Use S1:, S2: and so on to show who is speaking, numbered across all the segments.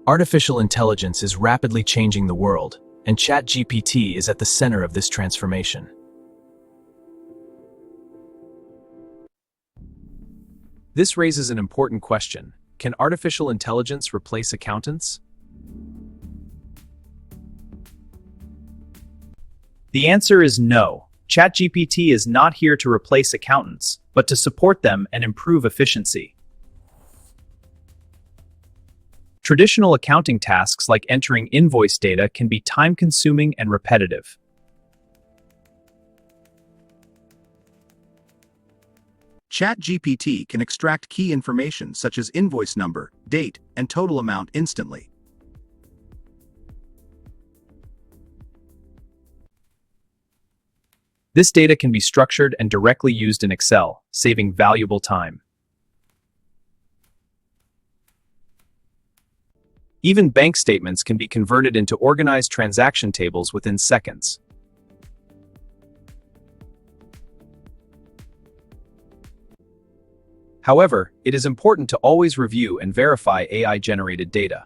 S1: Artificial intelligence is rapidly changing the world, and ChatGPT is at the center of this transformation. This raises an important question. Can artificial intelligence replace accountants?
S2: The answer is no. ChatGPT is not here to replace accountants, but to support them and improve efficiency. Traditional accounting tasks like entering invoice data can be time-consuming and repetitive.
S3: ChatGPT can extract key information such as invoice number, date, and total amount instantly.
S2: This data can be structured and directly used in Excel, saving valuable time. Even bank statements can be converted into organized transaction tables within seconds. However, it is important to always review and verify AI-generated data.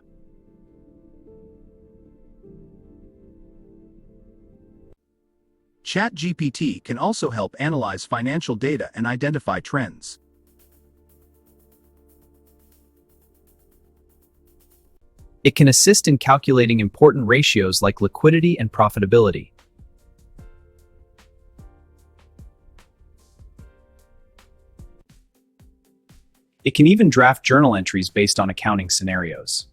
S3: ChatGPT can also help analyze financial data and identify trends.
S2: It can assist in calculating important ratios like liquidity and profitability. It can even draft journal entries based on accounting scenarios.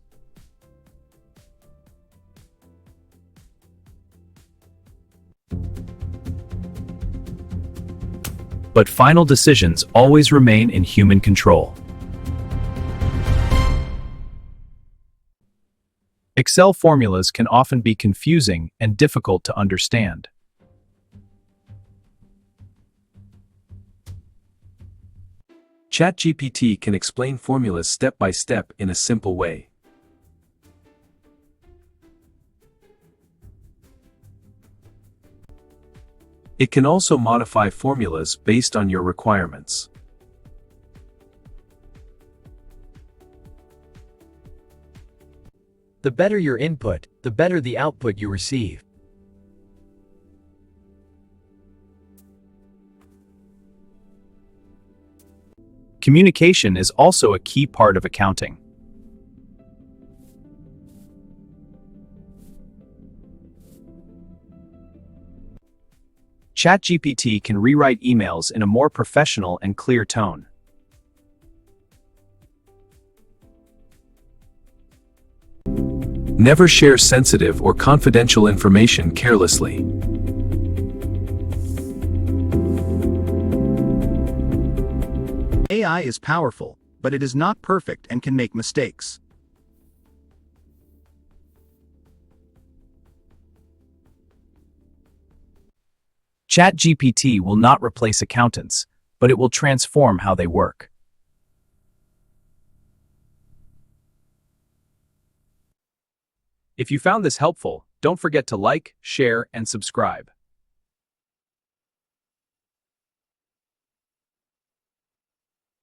S2: But final decisions always remain in human control. Excel formulas can often be confusing and difficult to understand.
S1: ChatGPT can explain formulas step by step in a simple way. It can also modify formulas based on your requirements.
S4: The better your input, the better the output you receive.
S2: Communication is also a key part of accounting. ChatGPT can rewrite emails in a more professional and clear tone.
S1: Never share sensitive or confidential information carelessly.
S3: AI is powerful, but it is not perfect and can make mistakes.
S2: ChatGPT will not replace accountants, but it will transform how they work. If you found this helpful, don't forget to like, share, and subscribe.